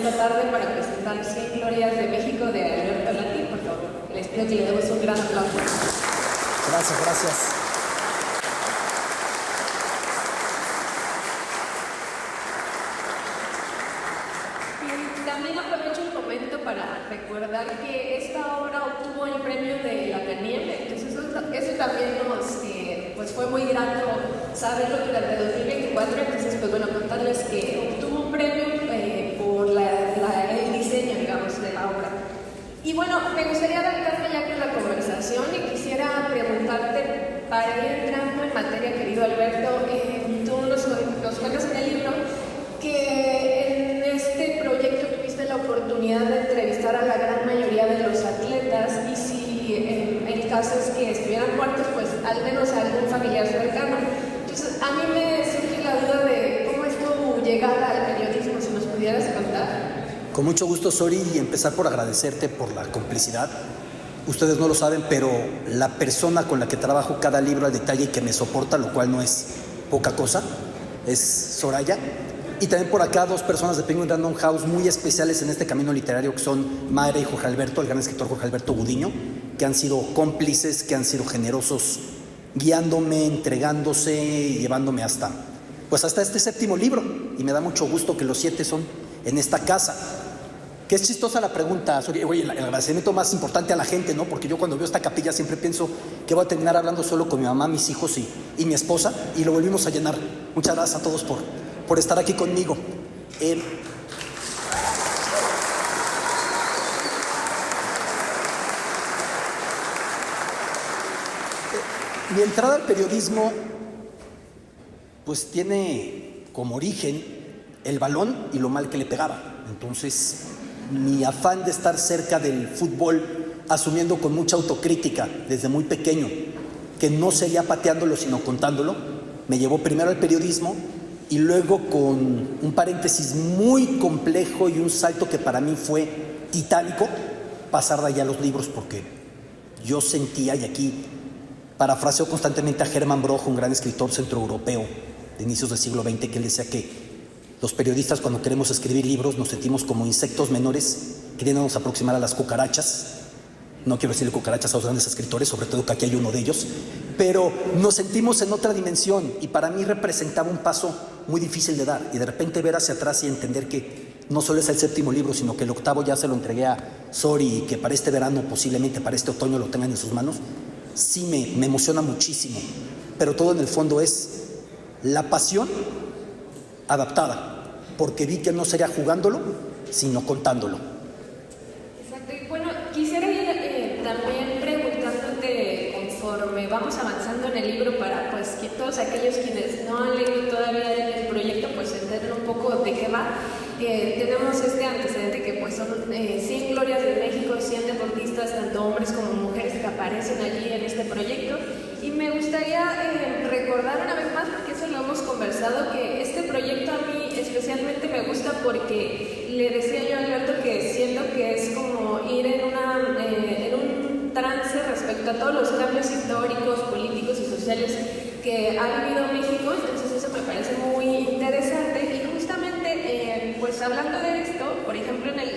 esta tarde para presentar 100 glorias de México de Alberto Lati. Por favor, les pido que le demos un gran aplauso. Gracias, gracias. También aprovecho el momento para recordar que esta obra obtuvo el premio de la Canieve, entonces eso también nos pues fue muy grato saberlo durante 2024, entonces pues bueno, contarles que obtuvo un premio por el diseño, digamos, de la obra. Y bueno, me gustaría adentrarme ya con la conversación y quisiera preguntarte, para ir entrando en materia, querido Alberto, tú nos cuentas en el libro que en este proyecto tuviste la oportunidad de entrevistar a la gran mayoría de los atletas y si el caso es que estuvieran muertos, pues al menos a algún familiar cercano. Entonces, a mí me surge la duda de cómo es tu llegada al periodismo, si nos pudieras contar. Con mucho gusto, Sori, y empezar por agradecerte por la complicidad. Ustedes no lo saben, pero la persona con la que trabajo cada libro al detalle y que me soporta, lo cual no es poca cosa, es Soraya. Y también por acá dos personas de Penguin Random House muy especiales en este camino literario, que son Mayra y Jorge Alberto, el gran escritor Jorge Alberto Gudiño, que han sido cómplices, que han sido generosos, guiándome, entregándose y llevándome hasta este séptimo libro. Y me da mucho gusto que los 7 son en esta casa. Que es chistosa la pregunta, oye, el agradecimiento más importante a la gente, ¿no? Porque yo cuando veo esta capilla siempre pienso que voy a terminar hablando solo con mi mamá, mis hijos y mi esposa, y lo volvimos a llenar. Muchas gracias a todos por estar aquí conmigo. Mi entrada al periodismo pues tiene como origen el balón y lo mal que le pegaba. Entonces, mi afán de estar cerca del fútbol, asumiendo con mucha autocrítica desde muy pequeño que no sería pateándolo sino contándolo, me llevó primero al periodismo y luego, con un paréntesis muy complejo y un salto que para mí fue titánico, pasar de allá a los libros, porque yo sentía, y aquí parafraseo constantemente a Hermann Broch, un gran escritor centroeuropeo de inicios del siglo XX, que él decía que los periodistas, cuando queremos escribir libros, nos sentimos como insectos menores queriéndonos aproximar a las cucarachas. No quiero decirle cucarachas a los grandes escritores, sobre todo que aquí hay uno de ellos, pero nos sentimos en otra dimensión, y para mí representaba un paso muy difícil de dar, y de repente ver hacia atrás y entender que no solo es el séptimo libro, sino que el octavo ya se lo entregué a Sori, y que para este verano, posiblemente para este otoño, lo tengan en sus manos. Sí me emociona muchísimo, pero todo en el fondo es la pasión adaptada, porque vi que no sería jugándolo, sino contándolo. Exacto, y bueno, quisiera ir también preguntándote, conforme vamos avanzando en el libro, para pues que todos aquellos quienes no han leído todavía el proyecto, pues entender un poco de qué va. Tenemos este antecedente que pues son 100 glorias de México, 100 deportistas, tanto hombres como mujeres, que aparecen allí en este proyecto. Y me gustaría recordar una vez más, porque eso lo hemos conversado, que este proyecto a mí especialmente me gusta porque le decía yo a Alberto que siento que es como ir en un trance respecto a todos los cambios históricos, políticos y sociales que ha vivido México. Entonces eso me parece muy interesante. Y justamente, pues hablando de esto, por ejemplo, en el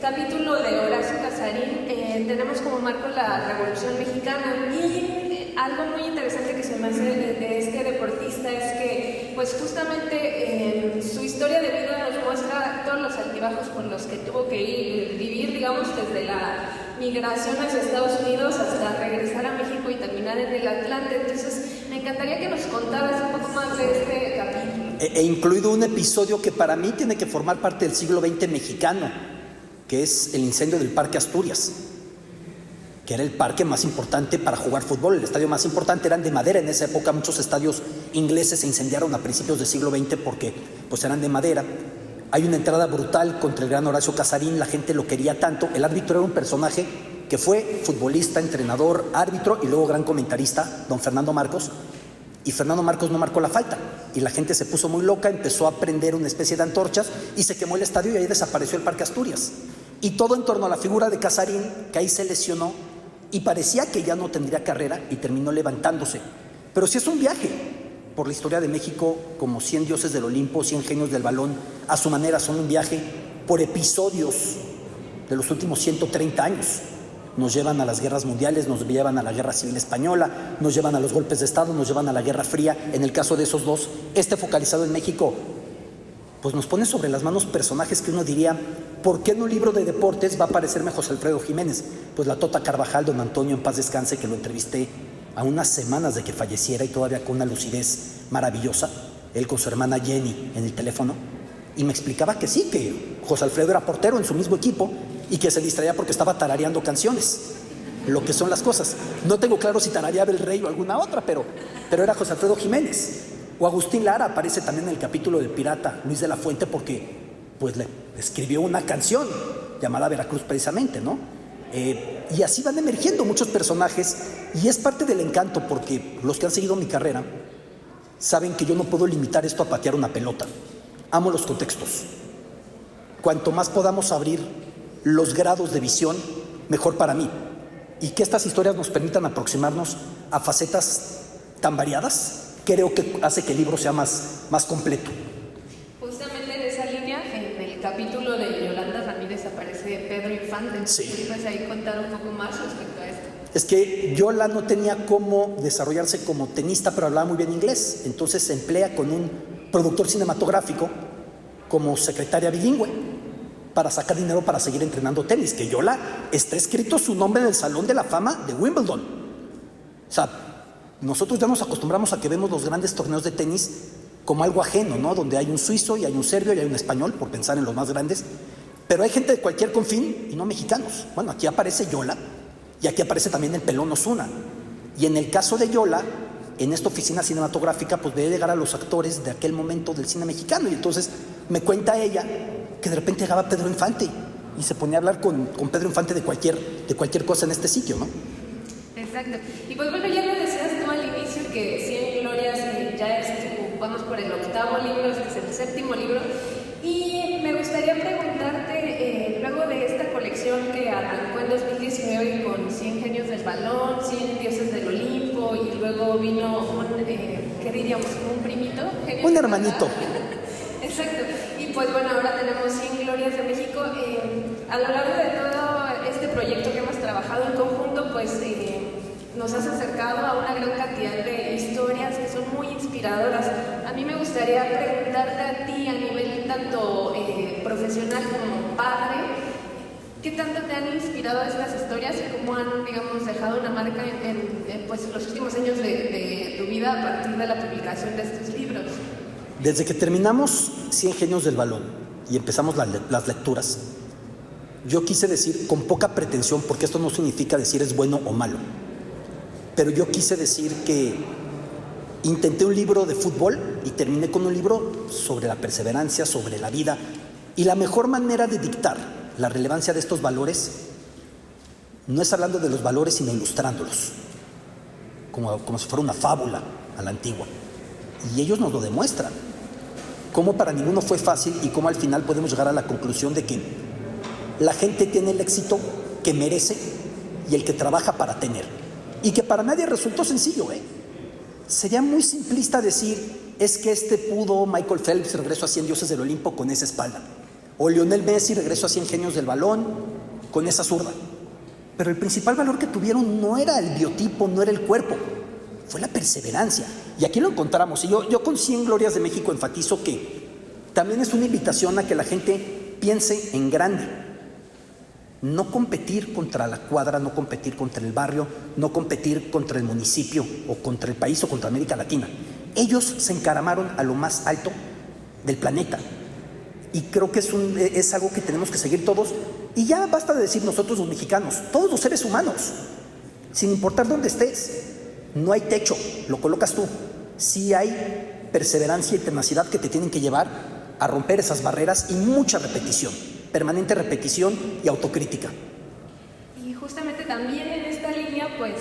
capítulo de Horacio Casarín tenemos como marco la Revolución Mexicana, y algo muy interesante que se me hace de este deportista es que pues justamente su historia de vida nos muestra todos los altibajos por los que tuvo que vivir, digamos, desde la migración hacia Estados Unidos hasta regresar a México y terminar en el Atlante. Entonces me encantaría que nos contaras un poco más de este capítulo. He incluido un episodio que para mí tiene que formar parte del siglo XX mexicano, que es el incendio del Parque Asturias, que era el parque más importante para jugar fútbol. El estadio más importante eran de madera en esa época. Muchos estadios ingleses se incendiaron a principios del siglo XX porque pues eran de madera. Hay una entrada brutal contra el gran Horacio Casarín, la gente lo quería tanto. El árbitro era un personaje que fue futbolista, entrenador, árbitro y luego gran comentarista, don Fernando Marcos. Y Fernando Marcos no marcó la falta, y la gente se puso muy loca, empezó a prender una especie de antorchas y se quemó el estadio, y ahí desapareció el Parque Asturias. Y todo en torno a la figura de Casarín, que ahí se lesionó y parecía que ya no tendría carrera, y terminó levantándose. Pero sí es un viaje por la historia de México, como 100 dioses del Olimpo, 100 genios del balón, a su manera son un viaje por episodios de los últimos 130 años. Nos llevan a las guerras mundiales, nos llevan a la Guerra Civil Española, nos llevan a los golpes de Estado, nos llevan a la Guerra Fría. En el caso de esos dos, focalizado en México, pues nos pone sobre las manos personajes que uno diría, ¿por qué en un libro de deportes va a aparecerme José Alfredo Jiménez? Pues la Tota Carvajal, don Antonio, en paz descanse, que lo entrevisté a unas semanas de que falleciera y todavía con una lucidez maravillosa, él con su hermana Jenny en el teléfono, y me explicaba que sí, que José Alfredo era portero en su mismo equipo y que se distraía porque estaba tarareando canciones, lo que son las cosas. No tengo claro si tarareaba El Rey o alguna otra, pero era José Alfredo Jiménez. O Agustín Lara aparece también en el capítulo del pirata Luis de la Fuente porque pues le escribió una canción llamada Veracruz precisamente, ¿no? Y así van emergiendo muchos personajes y es parte del encanto, porque los que han seguido mi carrera saben que yo no puedo limitar esto a patear una pelota. Amo los contextos. Cuanto más podamos abrir los grados de visión, mejor para mí. Y que estas historias nos permitan aproximarnos a facetas tan variadas, creo que hace que el libro sea más completo. Justamente en esa línea, en el capítulo de Yolanda Ramírez aparece Pedro Infante. Sí. ¿Puedes ahí contar un poco más respecto a esto? Es que Yola no tenía cómo desarrollarse como tenista, pero hablaba muy bien inglés. Entonces se emplea con un productor cinematográfico como secretaria bilingüe para sacar dinero para seguir entrenando tenis. Que Yola está escrito su nombre en el Salón de la Fama de Wimbledon. O sea, nosotros ya nos acostumbramos a que vemos los grandes torneos de tenis como algo ajeno, ¿no? Donde hay un suizo y hay un serbio y hay un español, por pensar en los más grandes. Pero hay gente de cualquier confín y no mexicanos. Bueno, aquí aparece Yola y aquí aparece también el Pelón Osuna. Y en el caso de Yola, en esta oficina cinematográfica, pues debe llegar a los actores de aquel momento del cine mexicano. Y entonces me cuenta ella que de repente llegaba Pedro Infante y se ponía a hablar con Pedro Infante de cualquier cosa en este sitio, ¿no? Exacto. Y pues bueno, ya lo decías tú al inicio que 100 Glorias ya es, vamos por el 8º libro, este es el 7º libro. Y me gustaría preguntarte, luego de esta colección que arrancó en 2019 con 100 Genios del Balón, 100 Dioses del Olimpo, y luego vino ¿qué diríamos? ¿Un primito? Un hermanito. Exacto. Y pues bueno, ahora tenemos 100 Glorias de México. A lo largo de todo este proyecto que hemos trabajado en conjunto, pues nos has acercado a una gran cantidad de historias que son muy inspiradoras. A mí me gustaría preguntarte a ti, a nivel tanto profesional como padre, ¿qué tanto te han inspirado estas historias y cómo han, digamos, dejado una marca en pues, los últimos años de tu vida a partir de la publicación de estos libros? Desde que terminamos 100 Genios del Balón y empezamos las lecturas, yo quise decir con poca pretensión, porque esto no significa decir es bueno o malo, pero yo quise decir que intenté un libro de fútbol y terminé con un libro sobre la perseverancia, sobre la vida, y la mejor manera de dictar la relevancia de estos valores no es hablando de los valores, sino ilustrándolos, como si fuera una fábula a la antigua. Y ellos nos lo demuestran, cómo para ninguno fue fácil y cómo al final podemos llegar a la conclusión de que la gente tiene el éxito que merece y el que trabaja para tener. Y que para nadie resultó sencillo, Sería muy simplista decir, es que Michael Phelps regresó a 100 Dioses del Olimpo con esa espalda. O Lionel Messi regresó a 100 Genios del Balón con esa zurda. Pero el principal valor que tuvieron no era el biotipo, no era el cuerpo, fue la perseverancia. Y aquí lo encontramos. Y yo con 100 Glorias de México enfatizo que también es una invitación a que la gente piense en grande. No competir contra la cuadra, no competir contra el barrio, no competir contra el municipio o contra el país o contra América Latina. Ellos se encaramaron a lo más alto del planeta. Y creo que es algo que tenemos que seguir todos. Y ya basta de decir nosotros los mexicanos, todos los seres humanos, sin importar dónde estés. No hay techo, lo colocas tú. Sí hay perseverancia y tenacidad que te tienen que llevar a romper esas barreras y mucha repetición, permanente repetición y autocrítica. Y justamente también en esta línea, pues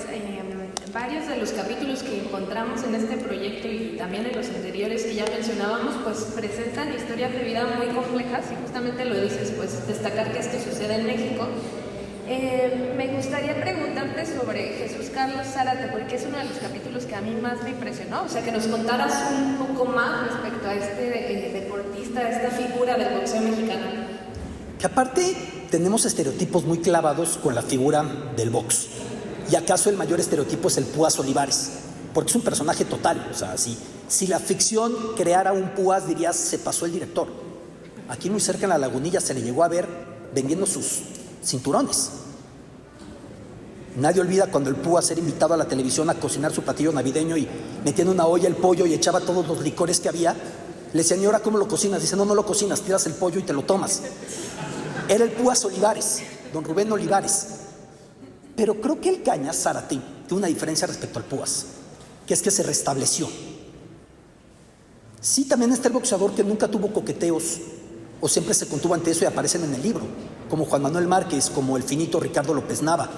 varios de los capítulos que encontramos en este proyecto y también en los anteriores que ya mencionábamos, pues presentan historias de vida muy complejas y justamente lo dices, pues destacar que esto sucede en México. Me gustaría preguntarte sobre Jesús Carlos Zárate, porque es uno de los capítulos que a mí más me impresionó, o sea, que nos contaras un poco más respecto a este deportista, a esta figura del boxeo mexicano. Que aparte tenemos estereotipos muy clavados con la figura del box. Y acaso el mayor estereotipo es el Púas Olivares, porque es un personaje total. O sea, si la ficción creara un Púas, dirías, se pasó el director. Aquí muy cerca en la Lagunilla se le llegó a ver vendiendo sus cinturones. Nadie olvida cuando el Púas era invitado a la televisión a cocinar su platillo navideño y metía en una olla el pollo y echaba todos los licores que había. Le decía, señora, ¿cómo lo cocinas? Dice, no lo cocinas, tiras el pollo y te lo tomas. Era el Púas Olivares, don Rubén Olivares. Pero creo que el Cañas Zárate tiene una diferencia respecto al Púas, que es que se restableció. Sí, también está el boxeador que nunca tuvo coqueteos o siempre se contuvo ante eso y aparecen en el libro, como Juan Manuel Márquez, como el finito Ricardo López Nava,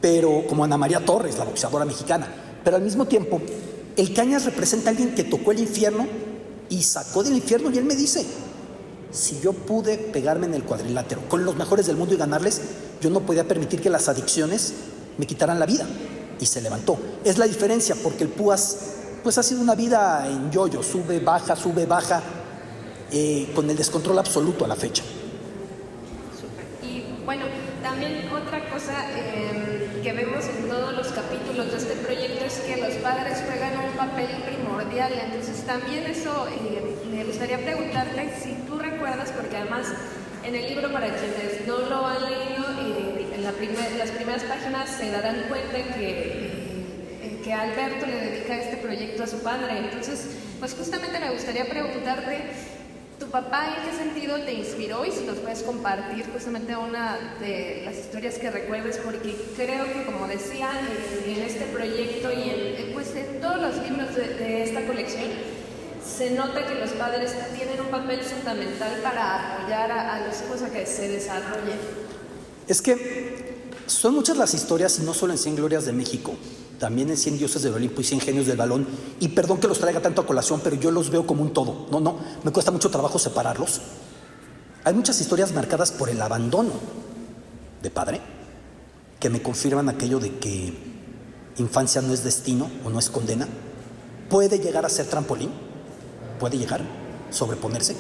pero como Ana María Torres, la boxeadora mexicana. Pero al mismo tiempo, el Cañas representa a alguien que tocó el infierno y sacó del infierno, y él me dice, si yo pude pegarme en el cuadrilátero con los mejores del mundo y ganarles, yo no podía permitir que las adicciones me quitaran la vida. Y se levantó. Es la diferencia, porque el Púas pues ha sido una vida en yoyo, sube, baja, con el descontrol absoluto a la fecha. Súper. Y bueno, también otra cosa que vemos en todos los capítulos de este proyecto es que los padres juegan un papel primordial. Entonces también eso me gustaría preguntarte si tú recuerdas, porque además en el libro, para quienes no lo han leído, en las primeras páginas se darán cuenta que Alberto le dedica este proyecto a su padre. Entonces, pues justamente me gustaría preguntarte, ¿tu papá en qué sentido te inspiró? Y si nos puedes compartir justamente una de las historias que recuerdes, porque creo que, como decía, en este proyecto y pues en todos los libros de esta colección, se nota que los padres tienen un papel fundamental para apoyar a los hijos a que se desarrollen. Es que son muchas las historias, y no solo en 100 Glorias de México, también en 100 Dioses del Olimpo y 100 Genios del Balón. Y perdón que los traiga tanto a colación, pero yo los veo como un todo. No, me cuesta mucho trabajo separarlos. Hay muchas historias marcadas por el abandono de padre, que me confirman aquello de que infancia no es destino o no es condena. Puede llegar a ser trampolín, puede llegar a sobreponerse.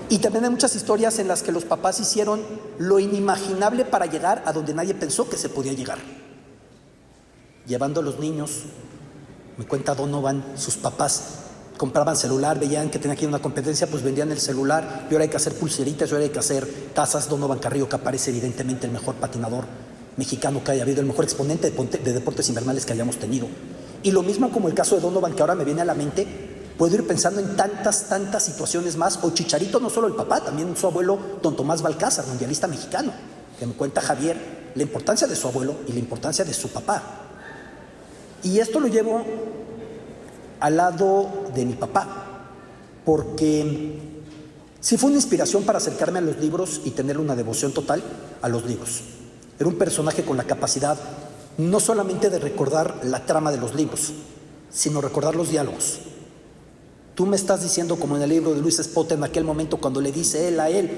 Y también hay muchas historias en las que los papás hicieron lo inimaginable para llegar a donde nadie pensó que se podía llegar. Llevando a los niños, me cuenta Donovan, sus papás compraban celular, veían que tenía que ir a una competencia, pues vendían el celular, y ahora hay que hacer pulseritas, y ahora hay que hacer tazas. Donovan Carrillo, que aparece evidentemente el mejor patinador mexicano que haya habido, el mejor exponente de deportes invernales que hayamos tenido. Y lo mismo como el caso de Donovan, que ahora me viene a la mente, puedo ir pensando en tantas situaciones más. O Chicharito, no solo el papá, también su abuelo, don Tomás Balcázar, mundialista mexicano, que me cuenta Javier la importancia de su abuelo y la importancia de su papá. Y esto lo llevo al lado de mi papá, porque sí fue una inspiración para acercarme a los libros y tener una devoción total a los libros. Era un personaje con la capacidad no solamente de recordar la trama de los libros, sino recordar los diálogos. Tú me estás diciendo, como en el libro de Luis Espota, en aquel momento cuando le dice él a él,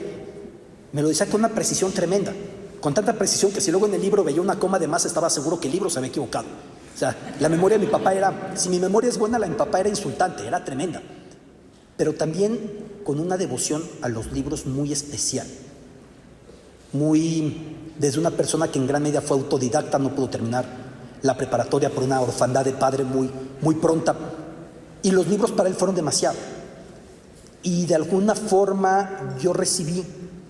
me lo decía con una precisión tremenda, con tanta precisión que si luego en el libro veía una coma de más, estaba seguro que el libro se había equivocado. O sea, la memoria de mi papá era, si mi memoria es buena, la de mi papá era insultante, era tremenda. Pero también con una devoción a los libros muy especial. Desde una persona que en gran medida fue autodidacta, no pudo terminar la preparatoria por una orfandad de padre muy pronta. Y los libros para él fueron demasiado. Y de alguna forma yo recibí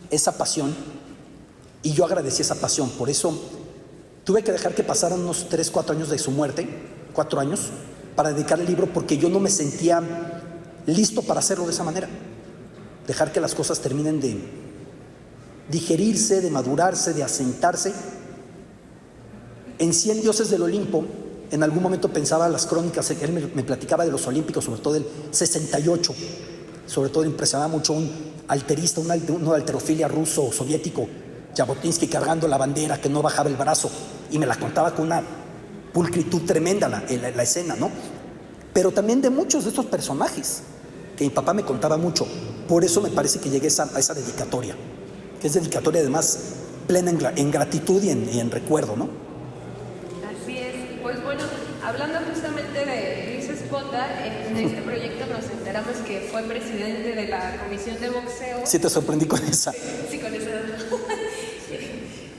esa pasión y yo agradecí esa pasión. Por eso tuve que dejar que pasaran unos 3, 4 años de su muerte, 4 años, para dedicar el libro, porque yo no me sentía listo para hacerlo de esa manera. Dejar que las cosas terminen de digerirse, de madurarse, de asentarse. En 100 Dioses del Olimpo, en algún momento pensaba las crónicas, él me platicaba de los olímpicos, sobre todo del 68, sobre todo impresionaba mucho un alterista, una halterofilia ruso o soviético, Jabotinsky, cargando la bandera, que no bajaba el brazo, y me la contaba con una pulcritud tremenda la escena, ¿no? Pero también de muchos de estos personajes que mi papá me contaba mucho. Por eso me parece que llegué a esa dedicatoria, que es dedicatoria además plena en gratitud y en recuerdo, ¿no? Así es. Pues bueno, hablando justamente de Luis Espota, en este proyecto nos enteramos enteramos que fue presidente de la comisión de boxeo. Sí, te sorprendí con esa. Sí, con esa.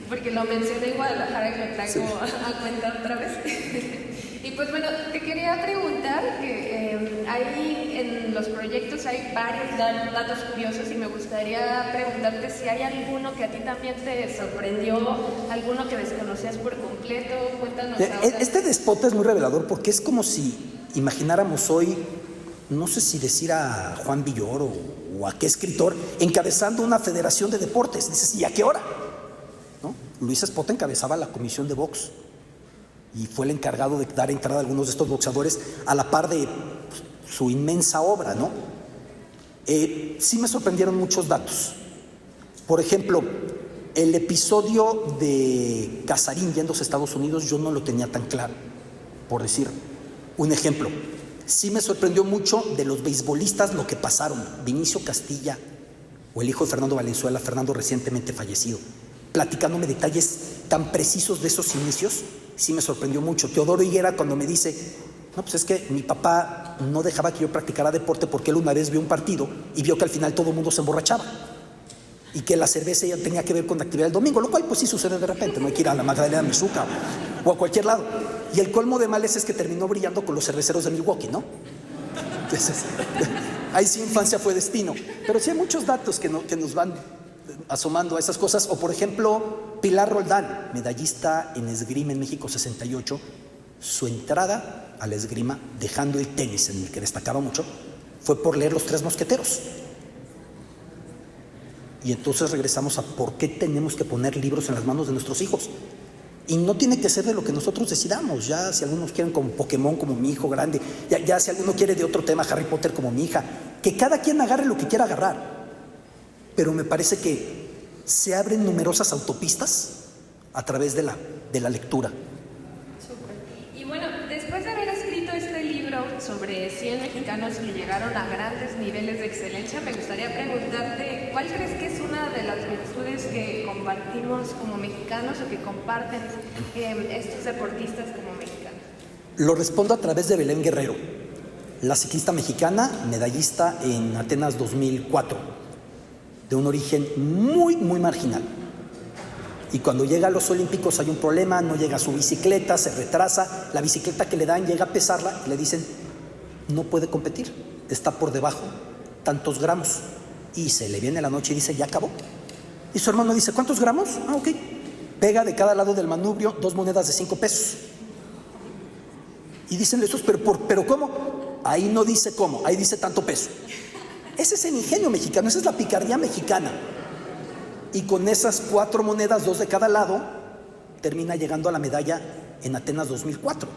Porque lo mencioné en Guadalajara y me traigo a cuenta otra vez. Y pues bueno, te quería preguntar que ahí en los proyectos hay varios datos curiosos y me gustaría preguntarte si hay alguno que a ti también te sorprendió, alguno que desconocías por completo. Cuéntanos ahora. Este despota es muy revelador porque es como si imagináramos hoy, no sé si decir a Juan Villoro o a qué escritor, encabezando una federación de deportes. Dices, ¿y a qué hora? ¿No? Luis Espota encabezaba la comisión de box y fue el encargado de dar entrada a algunos de estos boxeadores a la par de su inmensa obra, ¿no? Sí me sorprendieron muchos datos. Por ejemplo, el episodio de Casarín yéndose a Estados Unidos yo no lo tenía tan claro, por decir un ejemplo. Sí me sorprendió mucho de los beisbolistas lo que pasaron. Vinicio Castilla o el hijo de Fernando Valenzuela, Fernando recientemente fallecido, platicándome detalles tan precisos de esos inicios, sí me sorprendió mucho. Teodoro Higuera cuando me dice, no, pues es que mi papá no dejaba que yo practicara deporte porque él una vez vio un partido y vio que al final todo el mundo se emborrachaba y que la cerveza ya tenía que ver con la actividad del domingo, lo cual pues sí sucede de repente, no hay que ir a la Magdalena Mizuca o a cualquier lado. Y el colmo de males es que terminó brillando con los cerveceros de Milwaukee, ¿no? Entonces, ahí sí infancia fue destino. Pero sí hay muchos datos que nos van asomando a esas cosas. O por ejemplo, Pilar Roldán, medallista en esgrima en México 68, su entrada a la esgrima, dejando el tenis en el que destacaba mucho, fue por leer Los Tres Mosqueteros. Y entonces regresamos a por qué tenemos que poner libros en las manos de nuestros hijos. Y no tiene que ser de lo que nosotros decidamos. Ya si algunos quieren como Pokémon, como mi hijo grande, ya si alguno quiere de otro tema, Harry Potter como mi hija, que cada quien agarre lo que quiera agarrar. Pero me parece que se abren numerosas autopistas a través de la lectura. Súper. Y bueno, después de haber escrito este libro sobre 100 mexicanos que llegaron a grandes niveles de excelencia, me gustaría preguntarte, ¿cuál crees que es una de las virtudes que compartimos como mexicanos o que comparten estos deportistas como mexicanos? Lo respondo a través de Belén Guerrero, la ciclista mexicana, medallista en Atenas 2004, de un origen muy, muy marginal. Y cuando llega a los Olímpicos hay un problema, no llega su bicicleta, se retrasa, la bicicleta que le dan llega a pesarla y le dicen, no puede competir, está por debajo tantos gramos. Y se le viene la noche y dice, ya acabó. Y su hermano dice, ¿cuántos gramos? Ah, ok. Pega de cada lado del manubrio 2 monedas de 5 pesos. Y dicen esos, pero ¿cómo? Ahí no dice cómo, ahí dice tanto peso. Ese es el ingenio mexicano, esa es la picardía mexicana. Y con esas 4 monedas, 2 de cada lado, termina llegando a la medalla en Atenas 2004.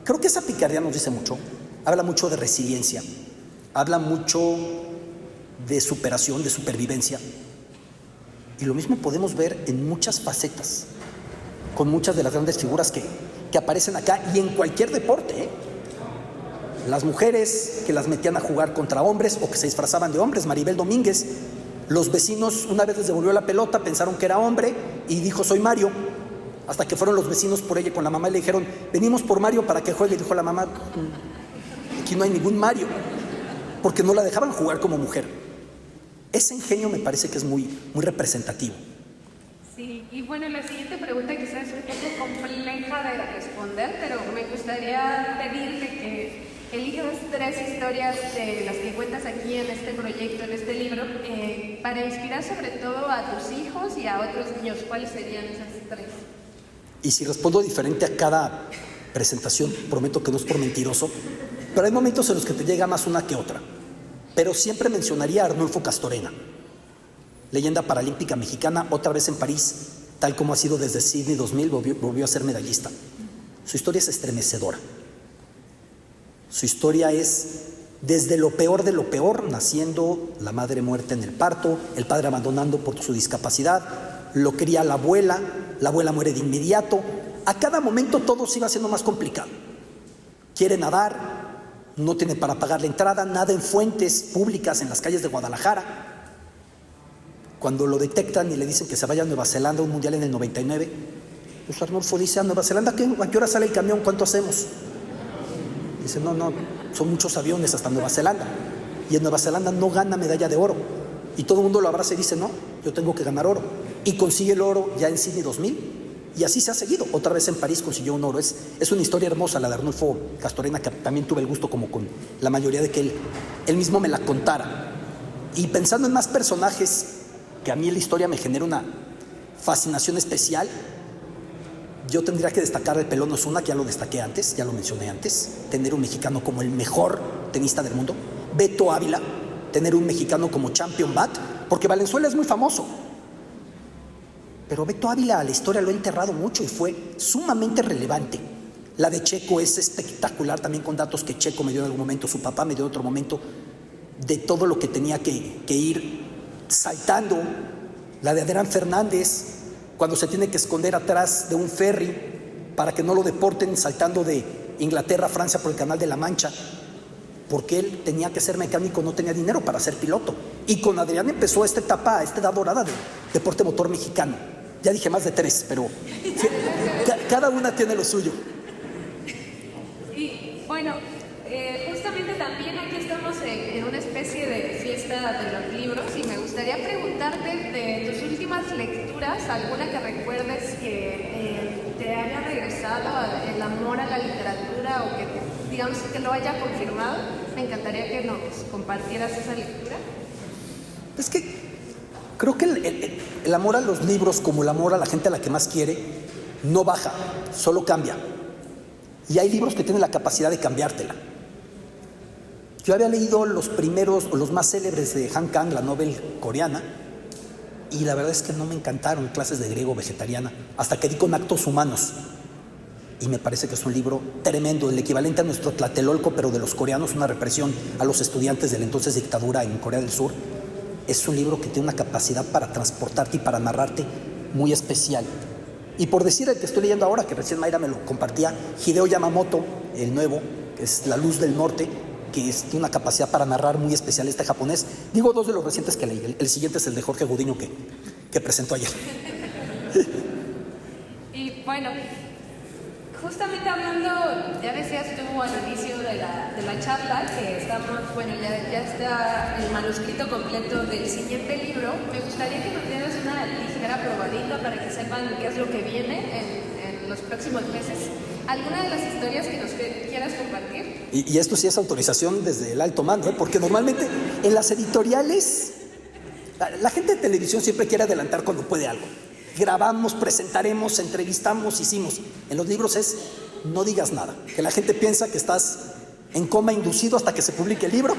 Creo que esa picardía nos dice mucho, habla mucho de resiliencia, habla mucho de superación, de supervivencia. Y lo mismo podemos ver en muchas facetas, con muchas de las grandes figuras que aparecen acá y en cualquier deporte, ¿eh? Las mujeres que las metían a jugar contra hombres o que se disfrazaban de hombres, Maribel Domínguez. Los vecinos una vez les devolvió la pelota, pensaron que era hombre y dijo, soy Mario. Hasta que fueron los vecinos por ella con la mamá y le dijeron, venimos por Mario para que juegue. Y dijo la mamá, aquí no hay ningún Mario, porque no la dejaban jugar como mujer. Ese ingenio me parece que es muy, muy representativo. Sí, y bueno, la siguiente pregunta quizás es un poco compleja de responder, pero me gustaría pedirte que elijas 3 historias de las que cuentas aquí en este proyecto, en este libro, para inspirar sobre todo a tus hijos y a otros niños. ¿Cuáles serían esas 3? Y si respondo diferente a cada presentación, prometo que no es por mentiroso, pero hay momentos en los que te llega más una que otra. Pero siempre mencionaría a Arnulfo Castorena, leyenda paralímpica mexicana, otra vez en París, tal como ha sido desde Sydney 2000, volvió a ser medallista. Su historia es estremecedora. Su historia es desde lo peor de lo peor, naciendo, la madre muerta en el parto, el padre abandonando por su discapacidad, lo cría la abuela muere de inmediato. A cada momento todo se iba haciendo más complicado. Quiere nadar, no tiene para pagar la entrada, nada en fuentes públicas en las calles de Guadalajara. Cuando lo detectan y le dicen que se vaya a Nueva Zelanda a un mundial en el 99, pues Arnulfo dice, ¿a Nueva Zelanda qué? ¿A qué hora sale el camión? ¿Cuánto hacemos? Dice, no, son muchos aviones hasta Nueva Zelanda. Y en Nueva Zelanda no gana medalla de oro. Y todo el mundo lo abraza y dice, no, yo tengo que ganar oro. Y consigue el oro ya en Sydney 2000. Y así se ha seguido. Otra vez en París consiguió un oro. Es una historia hermosa la de Arnulfo Castorena, que también tuve el gusto, como con la mayoría, de que él mismo me la contara. Y pensando en más personajes que a mí en la historia me genera una fascinación especial, yo tendría que destacar el Pelón Osuna, que ya lo destaqué antes, ya lo mencioné antes. Tener un mexicano como el mejor tenista del mundo. Beto Ávila, tener un mexicano como Champion Bat, porque Valenzuela es muy famoso. Pero Beto Ávila a la historia lo ha enterrado mucho y fue sumamente relevante. La de Checo es espectacular, también con datos que Checo me dio en algún momento, su papá me dio en otro momento, de todo lo que tenía que ir saltando. La de Adrián Fernández, cuando se tiene que esconder atrás de un ferry para que no lo deporten, saltando de Inglaterra a Francia por el Canal de la Mancha, porque él tenía que ser mecánico, no tenía dinero para ser piloto. Y con Adrián empezó esta etapa, esta edad dorada del deporte motor mexicano. Ya dije más de 3, pero cada una tiene lo suyo. Y bueno, justamente también aquí estamos en una especie de fiesta de los libros, y me gustaría preguntarte de tus últimas lecturas, alguna que recuerdes que te haya regresado el amor a la literatura, o que digamos que lo haya confirmado. Me encantaría que nos compartieras esa lectura. Es que creo que el amor a los libros, como el amor a la gente a la que más quiere, no baja, solo cambia. Y hay libros que tienen la capacidad de cambiártela. Yo había leído los primeros, o los más célebres, de Han Kang, la novela coreana, y la verdad es que no me encantaron, clases de griego vegetariana, hasta que di con Actos Humanos. Y me parece que es un libro tremendo, el equivalente a nuestro Tlatelolco, pero de los coreanos, una represión a los estudiantes de la entonces dictadura en Corea del Sur. Es un libro que tiene una capacidad para transportarte y para narrarte muy especial. Y por decir el que estoy leyendo ahora, que recién Mayra me lo compartía, Hideo Yamamoto, el nuevo, que es La Luz del Norte, que tiene una capacidad para narrar muy especial, este japonés. Digo dos de los recientes que leí. El siguiente es el de Jorge Gudiño, que presentó ayer. Y bueno, justamente hablando, ya decías tú al inicio de la charla que estamos, bueno, ya está el manuscrito completo del siguiente libro. Me gustaría que nos dieras una ligera probadita para que sepan qué es lo que viene en los próximos meses. ¿Alguna de las historias que nos quieras compartir? Y esto sí es autorización desde el alto mando, ¿eh? Porque normalmente en las editoriales, la gente de televisión siempre quiere adelantar cuando puede algo. Grabamos, presentaremos, entrevistamos, hicimos. En los libros es, no digas nada, que la gente piensa que estás en coma inducido hasta que se publique el libro.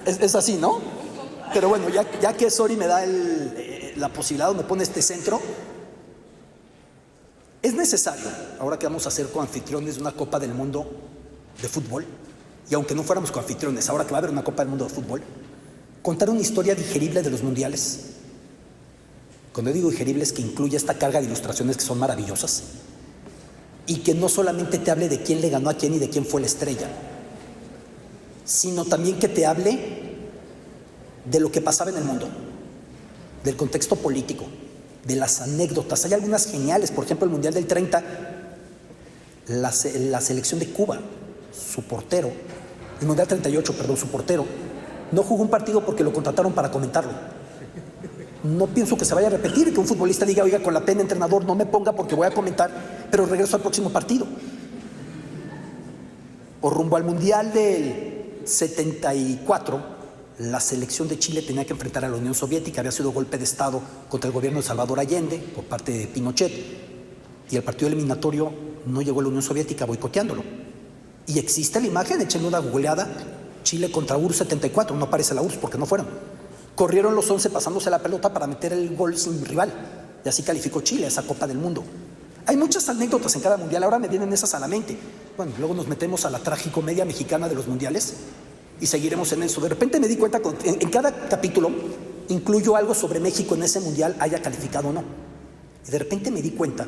Es así, ¿no? Pero bueno, ya que Sori me da la posibilidad, o me pone este centro, es necesario, ahora que vamos a ser coanfitriones de una Copa del Mundo de fútbol, y aunque no fuéramos coanfitriones, ahora que va a haber una Copa del Mundo de fútbol, contar una historia digerible de los mundiales. Cuando digo digerible es que incluya esta carga de ilustraciones que son maravillosas, y que no solamente te hable de quién le ganó a quién y de quién fue la estrella, sino también que te hable de lo que pasaba en el mundo, del contexto político, de las anécdotas. Hay algunas geniales, por ejemplo, el Mundial del 30, la selección de Cuba, su portero, el Mundial 38, perdón, su portero, no jugó un partido porque lo contrataron para comentarlo. No pienso que se vaya a repetir, que un futbolista diga, oiga, con la pena, entrenador, no me ponga porque voy a comentar, pero regreso al próximo partido. O rumbo al Mundial del 74, la selección de Chile tenía que enfrentar a la Unión Soviética, había sido golpe de Estado contra el gobierno de Salvador Allende por parte de Pinochet, y el partido eliminatorio no llegó a la Unión Soviética, boicoteándolo. Y existe la imagen, échenle una googleada, Chile contra URSS 74, no aparece la URSS porque no fueron. Corrieron los 11 pasándose la pelota para meter el gol sin rival, y así calificó Chile a esa Copa del Mundo. Hay muchas anécdotas en cada mundial, ahora me vienen esas a la mente. Bueno, luego nos metemos a la tragicomedia mexicana de los mundiales y seguiremos en eso. De repente me di cuenta que en cada capítulo incluyo algo sobre México en ese mundial, haya calificado o no. Y de repente me di cuenta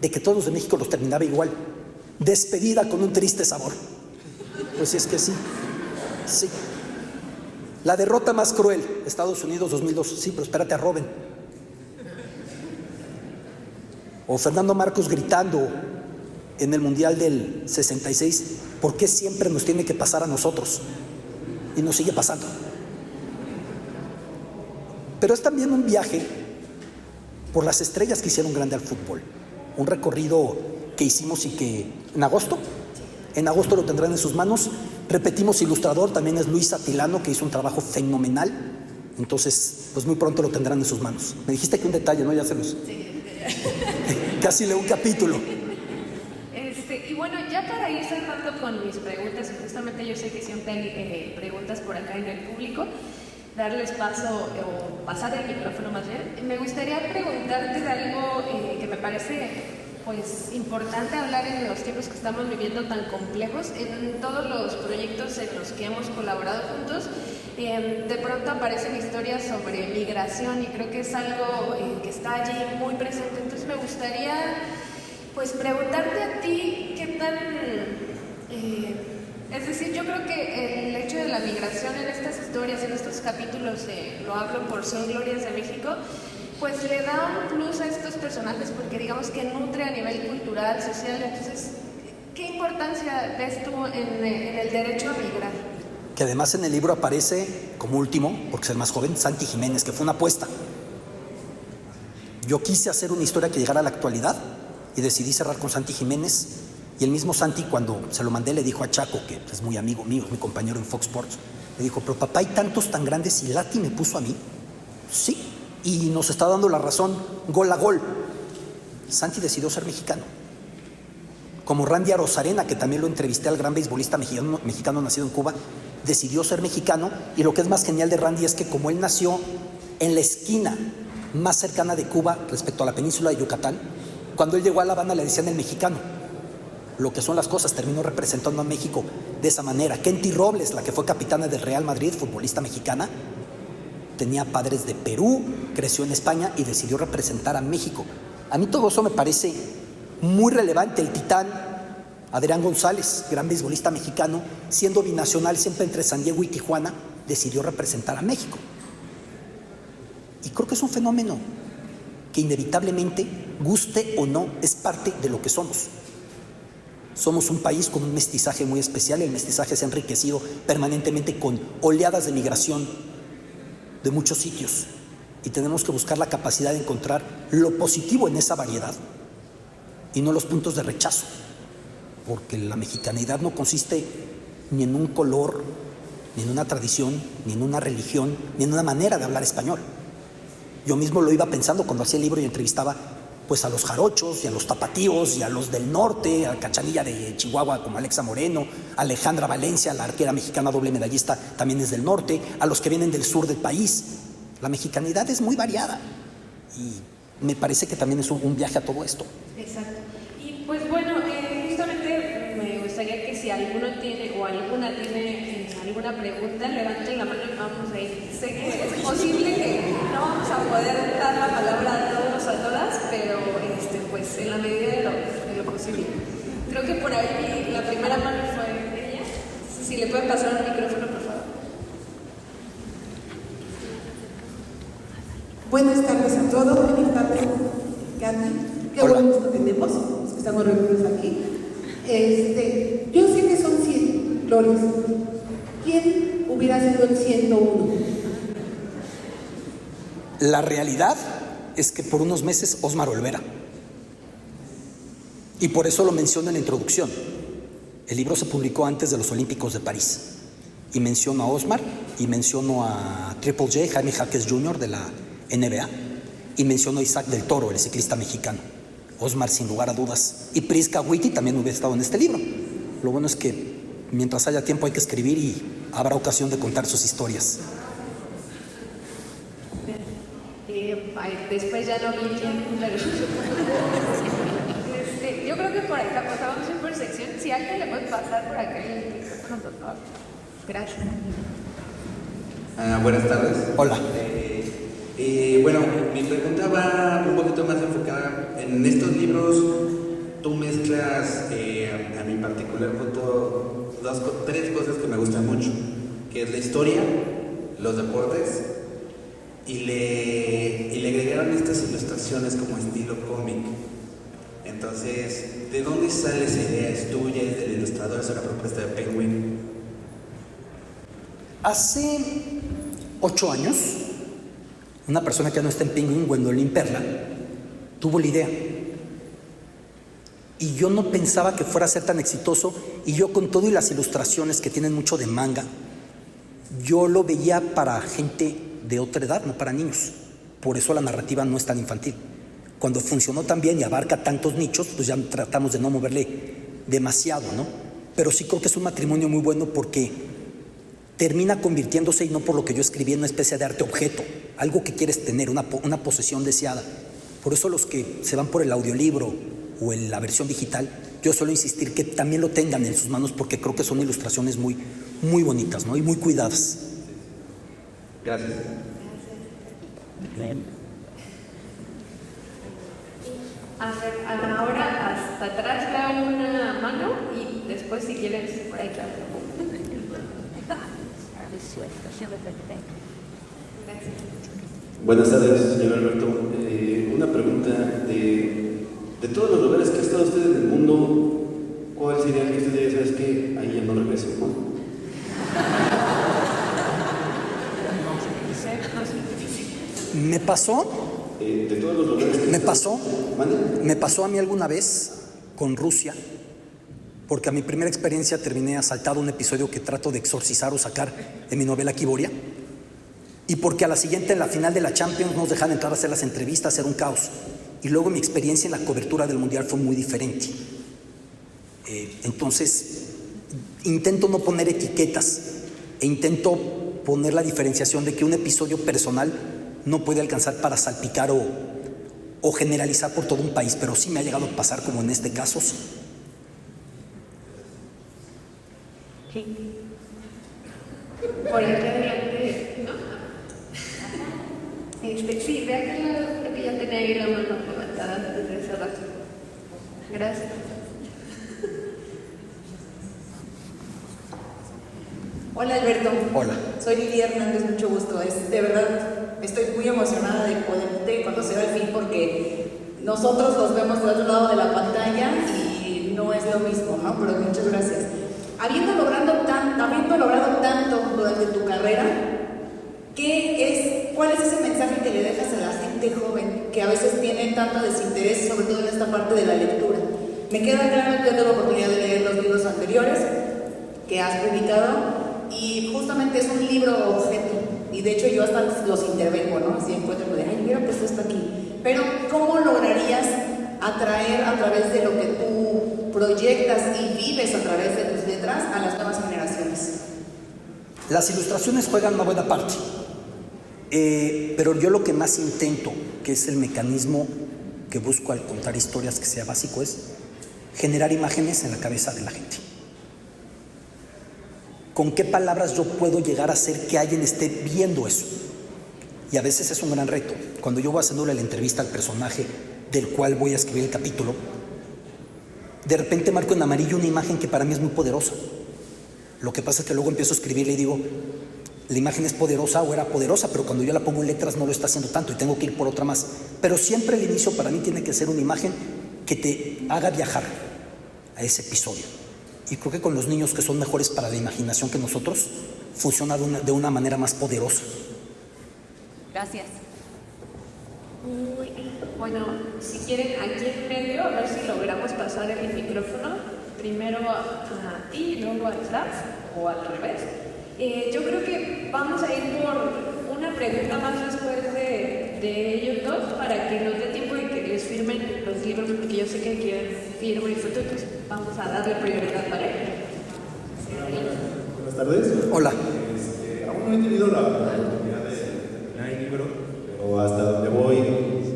de que todos los de México los terminaba igual. Despedida con un triste sabor. Pues es que sí, sí. La derrota más cruel, Estados Unidos 2002. Sí, pero espérate a Robben. O Fernando Marcos gritando en el Mundial del 66, ¿por qué siempre nos tiene que pasar a nosotros? Y nos sigue pasando. Pero es también un viaje por las estrellas que hicieron grande al fútbol. Un recorrido que hicimos y que en agosto lo tendrán en sus manos. Repetimos, ilustrador también es Luis Atilano, que hizo un trabajo fenomenal. Entonces, pues muy pronto lo tendrán en sus manos. Me dijiste que un detalle, ¿no? Ya se los... Sí. Casi leo un capítulo. Y bueno, ya para ir cerrando con mis preguntas, justamente yo sé que siempre hay preguntas por acá en el público, darles paso o pasar el micrófono más bien. Me gustaría preguntarte de algo que me parece pues importante hablar en los tiempos que estamos viviendo tan complejos. En todos los proyectos en los que hemos colaborado juntos, de pronto aparecen historias sobre migración y creo que es algo que está allí muy presente. Entonces me gustaría pues preguntarte a ti qué tan... es decir, yo creo que el hecho de la migración en estas historias, en estos capítulos, lo hablo por Son Glorias de México, pues le da un plus a estos personajes porque digamos que nutre a nivel cultural, social. Entonces, ¿qué importancia ves tú en el derecho a migrar? Que además en el libro aparece como último, porque es el más joven, Santi Jiménez, que fue una apuesta. Yo quise hacer una historia que llegara a la actualidad y decidí cerrar con Santi Jiménez. Y el mismo Santi, cuando se lo mandé, le dijo a Chaco, que es muy amigo mío, es mi compañero en Fox Sports, le dijo, pero papá, hay tantos tan grandes y Lati me puso a mí. Sí, y nos está dando la razón gol a gol. Santi decidió ser mexicano. Como Randy Arozarena, que también lo entrevisté, al gran beisbolista mexicano nacido en Cuba, decidió ser mexicano. Y lo que es más genial de Randy es que como él nació en la esquina más cercana de Cuba respecto a la península de Yucatán, cuando él llegó a La Habana le decían el mexicano. Lo que son las cosas, terminó representando a México de esa manera. Kenty Robles, la que fue capitana del Real Madrid, futbolista mexicana, tenía padres de Perú, creció en España y decidió representar a México. A mí todo eso me parece muy relevante. El titán Adrián González, gran beisbolista mexicano, siendo binacional siempre entre San Diego y Tijuana, decidió representar a México. Y creo que es un fenómeno que inevitablemente, guste o no, es parte de lo que somos. Somos un país con un mestizaje muy especial. El mestizaje se ha enriquecido permanentemente con oleadas de migración de muchos sitios. Y tenemos que buscar la capacidad de encontrar lo positivo en esa variedad y no los puntos de rechazo. Porque la mexicanidad no consiste ni en un color, ni en una tradición, ni en una religión, ni en una manera de hablar español. Yo mismo lo iba pensando cuando hacía el libro y entrevistaba pues a los jarochos y a los tapatíos y a los del norte, a Cachanilla de Chihuahua como Alexa Moreno, Alejandra Valencia, la arquera mexicana doble medallista, también es del norte, a los que vienen del sur del país. La mexicanidad es muy variada y me parece que también es un viaje a todo esto. Exacto. Y pues bueno, justamente me gustaría que si alguno tiene o alguna tiene alguna pregunta, levanten la mano y vamos a ir. Sé que es posible que no vamos a poder dar la palabra a todos o a todas, pero pues en la medida de lo posible. Creo que por ahí la primera mano fue ella. Si le pueden pasar un micrófono, por favor. Buenas tardes a todos, feliz tarde, Katy. Qué Hola. buen gusto tenemos, los que estamos reunidos aquí. Yo sé que son 100 flores. ¿Quién hubiera sido el 101? La realidad es que por unos meses Osmar Olvera. Y por eso lo menciono en la introducción. El libro se publicó antes de los Olímpicos de París. Y menciono a Osmar, y menciono a Triple J, Jaime Jaques Jr. de la NBA, y menciono a Isaac del Toro, el ciclista mexicano. Osmar, sin lugar a dudas. Y Prisca Witty también hubiera estado en este libro. Lo bueno es que mientras haya tiempo hay que escribir y habrá ocasión de contar sus historias. Después ya no vi quién, pero... yo creo que por acá vamos a ir por sección. Si alguien le puede pasar por acá el micrófono, por favor. Gracias. Buenas tardes. Hola. Bueno, mi pregunta va un poquito más enfocada en estos libros. Tú mezclas, a mi particular punto, tres cosas que me gustan mucho, que es la historia, los deportes, y le agregaron estas ilustraciones como estilo cómic. Entonces, ¿de dónde sale esa idea? ¿Es tuya? ¿Es del ilustrador? ¿Es una propuesta de Penguin? Hace 8 años, una persona que ya no está en Penguin, Gwendolyn Perla, tuvo la idea. Y yo no pensaba que fuera a ser tan exitoso, y yo con todo y las ilustraciones que tienen mucho de manga, yo lo veía para gente de otra edad, no para niños. Por eso la narrativa no es tan infantil. Cuando funcionó tan bien y abarca tantos nichos, pues ya tratamos de no moverle demasiado, ¿no? Pero sí creo que es un matrimonio muy bueno porque termina convirtiéndose, y no por lo que yo escribí, en una especie de arte objeto, algo que quieres tener, una posesión deseada. Por eso los que se van por el audiolibro o en la versión digital, yo suelo insistir que también lo tengan en sus manos porque creo que son ilustraciones muy, muy bonitas, ¿no? Y muy cuidadas. Gracias. A ver, ahora hasta atrás le hago una mano y después si quieres por ahí claro. Gracias. Buenas tardes, señor Alberto. Una pregunta de todos los lugares que ha estado usted en el mundo, ¿cuál sería el que usted diría, sabes qué? Ahí ya no regreso? Me pasó De todos los lugares que me pasó a mí alguna vez con Rusia, porque a mi primera experiencia terminé asaltado, un episodio que trato de exorcizar o sacar en mi novela Kiboria, y porque a la siguiente, en la final de la Champions, nos dejan entrar a hacer las entrevistas, era un caos. Y luego mi experiencia en la cobertura del Mundial fue muy diferente. Entonces, intento no poner etiquetas e intento poner la diferenciación de que un episodio personal no puede alcanzar para salpicar o generalizar por todo un país, pero sí me ha llegado a pasar, como en este caso. Sí. Por aquí adelante, ¿no? Sí, de aquel lado creo que ya tenía ahí la mano levantada desde ese rato. Gracias. Hola Alberto. Hola. Soy Lidia Hernández, mucho gusto. De verdad, estoy muy emocionada de poderte conocer al fin porque nosotros los vemos del otro lado de la pantalla y no es lo mismo, ¿no? Pero muchas gracias. Habiendo logrado tanto durante tu carrera, ¿cuál es ese mensaje que le dejas a la gente joven que a veces tiene tanto desinterés, sobre todo en esta parte de la lectura? Me queda claro que yo tengo la oportunidad de leer los libros anteriores que has publicado y justamente es un libro objeto y de hecho yo hasta los intervengo, ¿no? Así encuentro de, ay, mira, pues esto aquí. Pero ¿cómo lograrías atraer a través de lo que tú proyectas y vives a través de tus letras a las nuevas generaciones? Las ilustraciones juegan una buena parte, pero yo lo que más intento, que es el mecanismo que busco al contar historias que sea básico, es generar imágenes en la cabeza de la gente. ¿Con qué palabras yo puedo llegar a hacer que alguien esté viendo eso? Y a veces es un gran reto. Cuando yo voy haciéndole la entrevista al personaje del cual voy a escribir el capítulo, de repente marco en amarillo una imagen que para mí es muy poderosa. Lo que pasa es que luego empiezo a escribirle y digo, la imagen es poderosa o era poderosa, pero cuando yo la pongo en letras no lo está haciendo tanto y tengo que ir por otra más. Pero siempre el inicio para mí tiene que ser una imagen que te haga viajar a ese episodio. Y creo que con los niños, que son mejores para la imaginación que nosotros, funciona de una manera más poderosa. Gracias. Bueno, si quieren, aquí en medio, a ver si logramos pasar el micrófono. Primero a ti y luego a Slav, o al revés. Yo creo que vamos a ir por una pregunta más después de ellos dos, para que nos dé tiempo de que les firmen los libros, porque yo sé que quieren firma y foto, pues vamos a darle prioridad, ¿vale? Buenas tardes. Hola. Aún no he tenido la oportunidad de terminar el libro, pero hasta donde voy,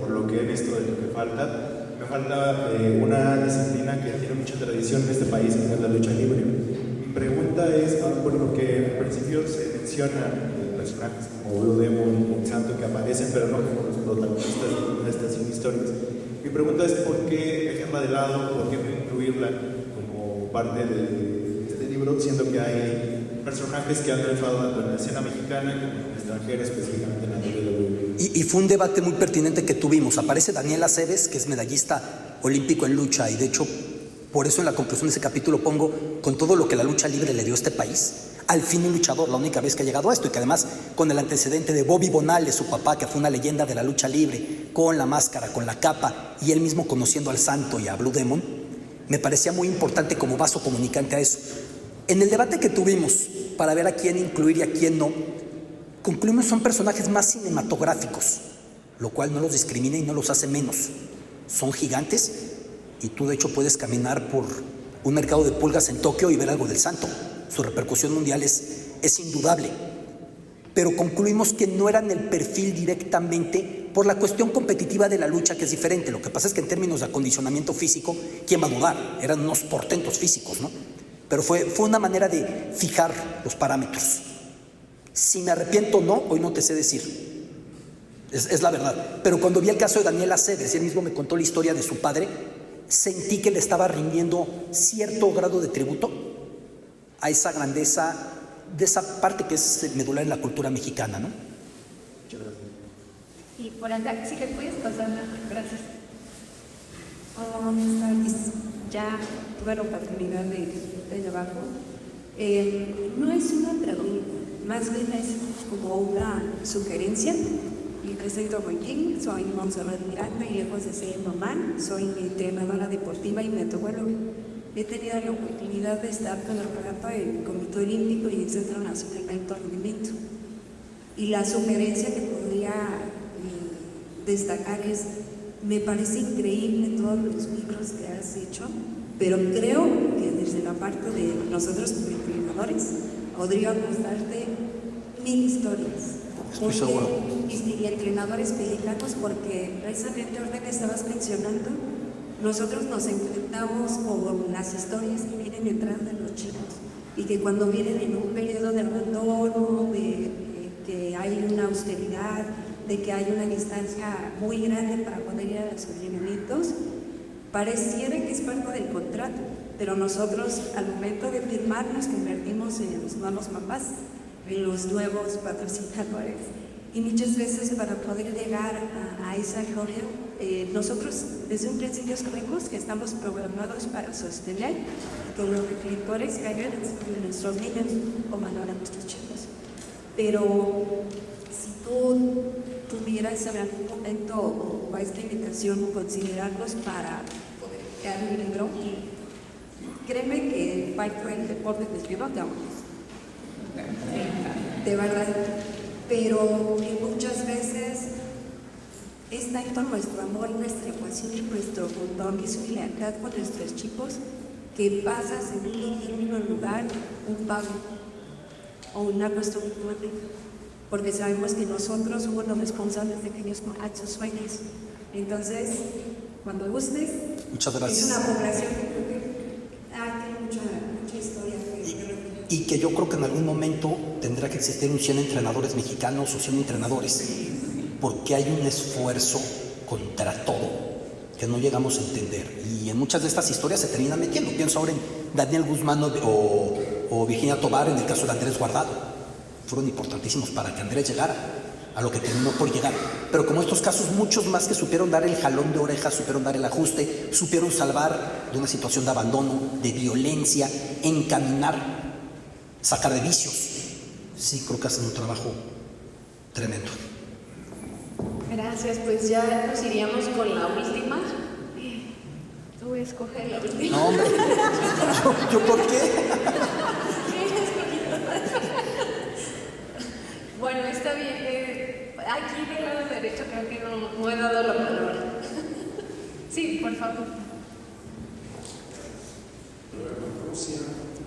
por lo que he visto de lo que falta, me falta una disciplina que tiene mucha tradición en este país, que es la lucha libre. Mi pregunta es, porque al principio se menciona personajes como Blue Demon, un santo que aparecen, pero no como los protagonistas de estas historias. Mi pregunta es, ¿por qué dejarla de lado? ¿Por qué no incluirla como parte de este libro, siendo que hay personajes que han triunfado tanto en la escena mexicana como en el extranjero, específicamente en la WWE? Y fue un debate muy pertinente que tuvimos. Aparece Daniela Aceves, que es medallista olímpico en lucha, y de hecho, por eso en la conclusión de ese capítulo pongo, con todo lo que la lucha libre le dio a este país, al fin un luchador, la única vez que ha llegado a esto, y que además con el antecedente de Bobby Bonales, su papá, que fue una leyenda de la lucha libre, con la máscara, con la capa, y él mismo conociendo al Santo y a Blue Demon, me parecía muy importante como vaso comunicante a eso. En el debate que tuvimos para ver a quién incluir y a quién no, concluimos son personajes más cinematográficos, lo cual no los discrimina y no los hace menos. Son gigantes y tú de hecho puedes caminar por un mercado de pulgas en Tokio y ver algo del Santo. Su repercusión mundial es indudable. Pero concluimos que no eran el perfil directamente por la cuestión competitiva de la lucha, que es diferente. Lo que pasa es que en términos de acondicionamiento físico, ¿quién va a dudar? Eran unos portentos físicos, ¿no? Pero fue una manera de fijar los parámetros. Si me arrepiento o no, hoy no te sé decir. Es la verdad. Pero cuando vi el caso de Daniel Aceves, y él mismo me contó la historia de su padre, sentí que le estaba rindiendo cierto grado de tributo a esa grandeza de esa parte que es medular en la cultura mexicana, ¿no? Y por acá, sí que puedes pasarla. Gracias. Buenas tardes. Ya tuve la oportunidad de abajo. No es una pregunta, más bien es como una sugerencia. Yo soy Tomoyin, soy Montserrat Miranda y lejos de ser mamá, soy entrenadora deportiva y metabóloga. He tenido la oportunidad de estar con el programa del Comité Olímpico y el Centro Nacional de Alto Rendimiento. Y la sugerencia que podría destacar es, me parece increíble todos los libros que has hecho, pero creo que desde la parte de nosotros como entrenadores podríamos darte 1000 historias. Estoy seguro. Y entrenadores mexicanos, porque precisamente ahorita que estabas mencionando, nosotros nos enfrentamos con las historias que vienen detrás de los chicos y que cuando vienen en un periodo de abandono, de que hay una austeridad, de que hay una distancia muy grande para poder ir a los entrenamientos, pareciera que es parte del contrato, pero nosotros al momento de firmar nos convertimos en los nuevos papás, en los nuevos patrocinadores, y muchas veces para poder llegar a esa gloria, nosotros desde un principio sabemos que estamos programados para sostener que los reflectores caigan en nuestros niños o mandar a nuestros chicos. Pero si tú tuvieras en algún momento o esta invitación considerarlos para poder crear un libro, créeme que parte del deporte desviotamos. De verdad. Pero que muchas veces es tanto nuestro amor, nuestra pasión y nuestro compromiso y lealtad con nuestros chicos que pasas en un lugar un pago o una cuestión económica, porque sabemos que nosotros somos los responsables de que ellos cumplan sus sueños. Entonces, cuando gustes, muchas gracias. Es una población que tiene mucha historia. Y que yo creo que en algún momento tendrá que existir un 100 entrenadores mexicanos o 100 entrenadores, porque hay un esfuerzo contra todo que no llegamos a entender, y en muchas de estas historias se terminan metiendo. Pienso ahora en Daniel Guzmán o Virginia Tobar, en el caso de Andrés Guardado. Fueron importantísimos para que Andrés llegara a lo que terminó por llegar, pero como estos casos, muchos más que supieron dar el jalón de orejas, supieron dar el ajuste, supieron salvar de una situación de abandono, de violencia, encaminar, sacar de vicios. Sí, creo que hacen un trabajo tremendo. Gracias, pues ya nos iríamos con la última. Tú escoge la última. No, hombre. ¿Yo por qué? Bueno, está bien. Aquí del lado derecho creo que no he dado la palabra. Sí, por favor. Luego en Rusia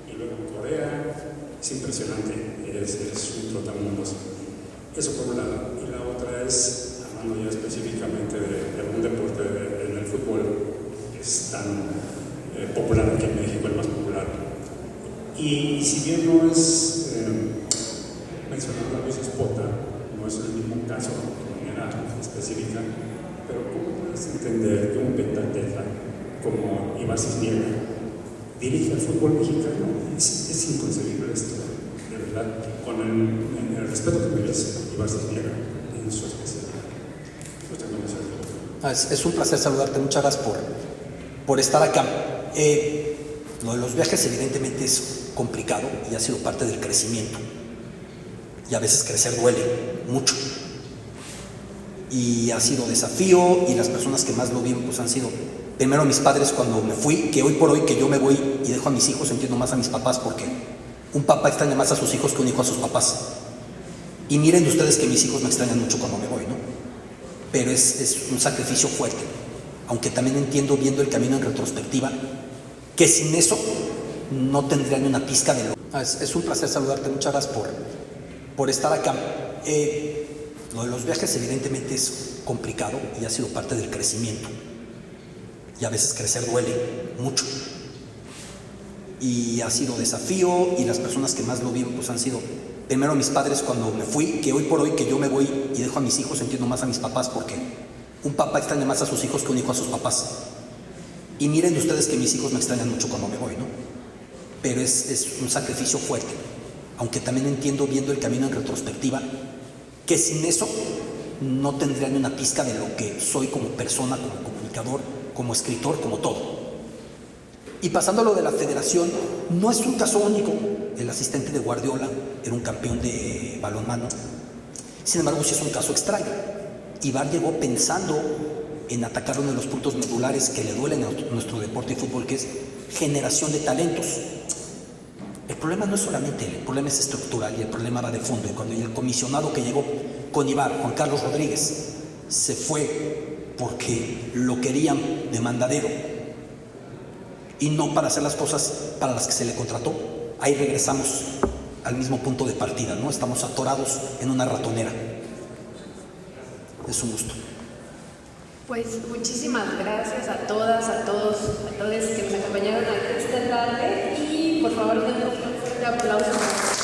y luego en Corea. Es impresionante, es un trotamundos. Eso por un lado. Y la otra es, hablando ya específicamente de algún deporte en el fútbol, que es tan popular aquí en México, el más popular. Y si bien no es mencionado a veces Pota, no es el mismo caso de manera específica, pero ¿cómo puedes entender que un pentatleta como Ibar Cisniega dirige al fútbol mexicano? Es inconcebible esto, de verdad, con el respeto que merece Ibar Cisniega en su especialidad. Muchas gracias. Es un placer saludarte, muchas gracias por estar acá. Lo de los viajes evidentemente es complicado y ha sido parte del crecimiento. Y a veces crecer duele mucho. Y ha sido desafío, y las personas que más lo viven pues han sido primero mis padres cuando me fui, que hoy por hoy que yo me voy y dejo a mis hijos, entiendo más a mis papás, porque un papá extraña más a sus hijos que un hijo a sus papás. Y miren ustedes que mis hijos me extrañan mucho cuando me voy, ¿no? Pero es un sacrificio fuerte, aunque también entiendo, viendo el camino en retrospectiva, que sin eso no tendría ni una pizca de lo. Es un placer saludarte, muchas gracias por estar acá. Lo de los viajes evidentemente es complicado y ha sido parte del crecimiento. Y a veces crecer duele mucho. Y ha sido desafío, y las personas que más lo viven pues han sido primero mis padres cuando me fui, que hoy por hoy que yo me voy y dejo a mis hijos, entiendo más a mis papás, porque un papá extraña más a sus hijos que un hijo a sus papás. Y miren ustedes que mis hijos me extrañan mucho cuando me voy, ¿no? Pero es un sacrificio fuerte, aunque también entiendo, viendo el camino en retrospectiva, que sin eso no tendría ni una pizca de lo que soy como persona, como comunicador, como escritor, como todo. Y pasando a lo de la federación, no es un caso único. El asistente de Guardiola era un campeón de balonmano. Sin embargo, sí es un caso extraño. Ibar llegó pensando en atacar uno de los puntos medulares que le duelen a nuestro deporte y fútbol, que es generación de talentos. El problema no es solamente él, el problema es estructural y el problema va de fondo. Y cuando el comisionado que llegó con Ibar, Juan Carlos Rodríguez, se fue porque lo querían de mandadero y no para hacer las cosas para las que se le contrató, ahí regresamos al mismo punto de partida, ¿no? Estamos atorados en una ratonera. Es un gusto. Pues muchísimas gracias a todas, a todos que nos acompañaron esta tarde, y por favor denle un fuerte aplauso.